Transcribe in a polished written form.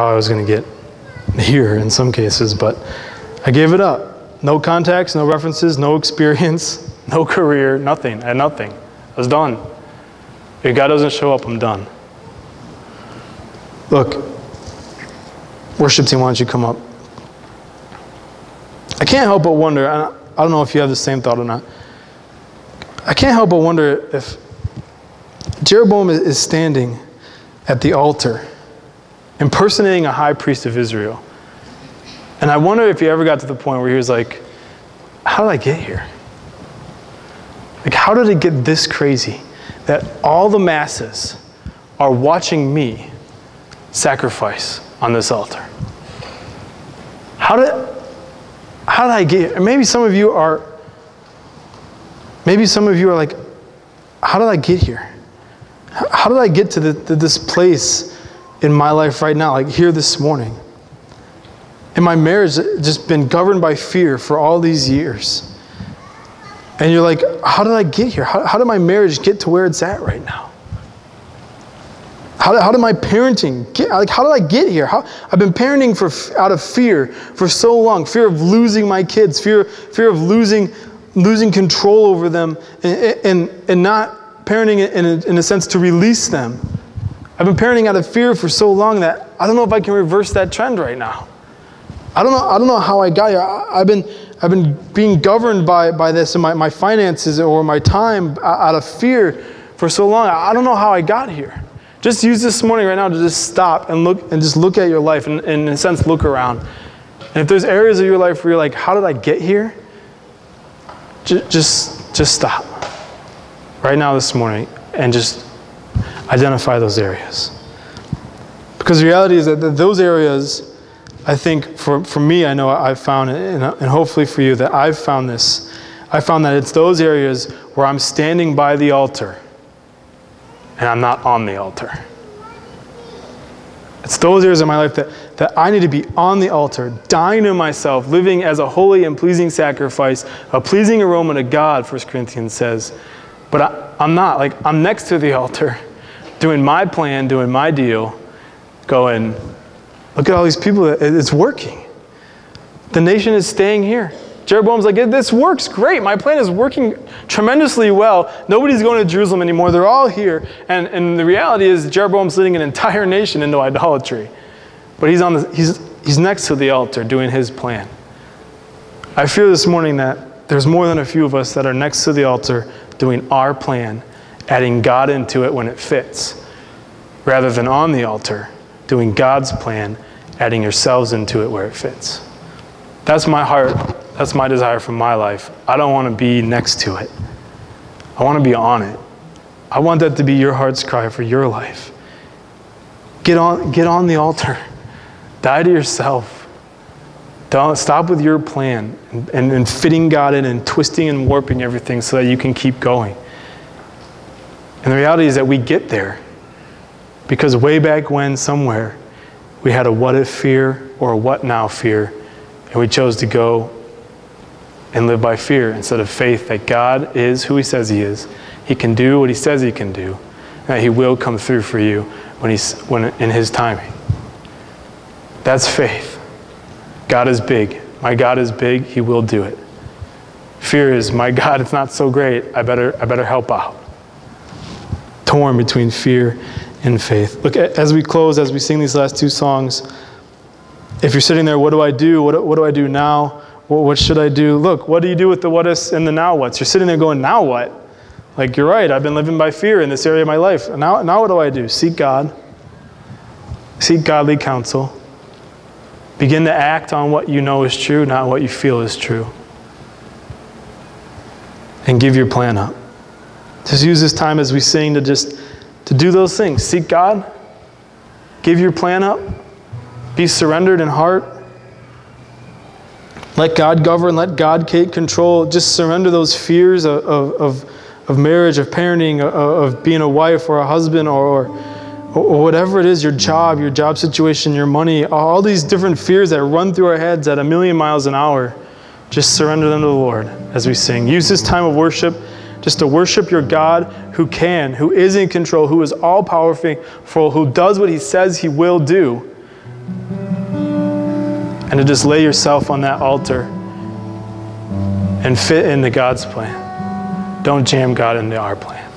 how I was going to get here in some cases, but I gave it up. No contacts, no references, no experience, no career, nothing. I had nothing. I was done. If God doesn't show up, I'm done. Look, worship team, why don't you come up? I can't help but wonder, I don't know if you have the same thought or not. I can't help but wonder if Jeroboam is standing at the altar, impersonating a high priest of Israel. And I wonder if he ever got to the point where he was like, how did I get here? Like, how did it get this crazy that all the masses are watching me sacrifice on this altar? How did I get here? Maybe some of you are like, how did I get here? How did I get to this place in my life right now, like here this morning? And my marriage has just been governed by fear for all these years. And you're like, how did I get here? How did my marriage get to where it's at right now? How did my parenting get, like, how did I get here? I've been parenting out of fear for so long. Fear of losing my kids, fear of losing control over them, and not parenting in a sense to release them. I've been parenting out of fear for so long that I don't know if I can reverse that trend right now. I don't know how I got here. I've been being governed by this and my finances or my time out of fear for so long. I don't know how I got here. Just use this morning right now to just stop and look at your life and in a sense look around. And if there's areas of your life where you're like, how did I get here? Just stop right now this morning and just identify those areas. Because the reality is that those areas, I think for me, I know I've found it, and hopefully for you, that I've found this. I found that it's those areas where I'm standing by the altar and I'm not on the altar. It's those areas in my life that I need to be on the altar, dying to myself, living as a holy and pleasing sacrifice, a pleasing aroma to God, 1 Corinthians says. But I'm not. Like, I'm next to the altar, doing my plan, doing my deal, going, look at all these people. It's working. The nation is staying here. Jeroboam's like, this works great. My plan is working tremendously well. Nobody's going to Jerusalem anymore. They're all here. And the reality is Jeroboam's leading an entire nation into idolatry. But he's next to the altar doing his plan. I fear this morning that there's more than a few of us that are next to the altar doing our plan, adding God into it when it fits, rather than on the altar doing God's plan, adding yourselves into it where it fits. That's my heart. That's my desire for my life. I don't want to be next to it. I want to be on it. I want that to be your heart's cry for your life. Get on the altar. Die to yourself. Don't stop with your plan and fitting God in and twisting and warping everything so that you can keep going. And the reality is that we get there because way back when, somewhere, we had a what if fear or a what now fear, and we chose to go and live by fear instead of faith that God is who he says he is. He can do what he says he can do, and that he will come through for you when in his timing. That's faith. God is big. My God is big. He will do it. Fear is, my God, it's not so great. I better help out. Torn between fear and faith. Look, as we close, as we sing these last two songs, if you're sitting there, what do I do? What do I do now? What should I do? Look, what do you do with the what ifs and the now whats? You're sitting there going, now what? Like, you're right. I've been living by fear in this area of my life. Now what do I do? Seek God. Seek godly counsel. Begin to act on what you know is true, not what you feel is true. And give your plan up. Just use this time as we sing to do those things. Seek God. Give your plan up. Be surrendered in heart. Let God govern. Let God take control. Just surrender those fears of marriage, of parenting, of being a wife or a husband or whatever it is, your job situation, your money, all these different fears that run through our heads at 1,000,000 miles an hour. Just surrender them to the Lord as we sing. Use this time of worship just to worship your God who is in control, who is all powerful, who does what he says he will do. and to just lay yourself on that altar and fit into God's plan. Don't jam God into our plan.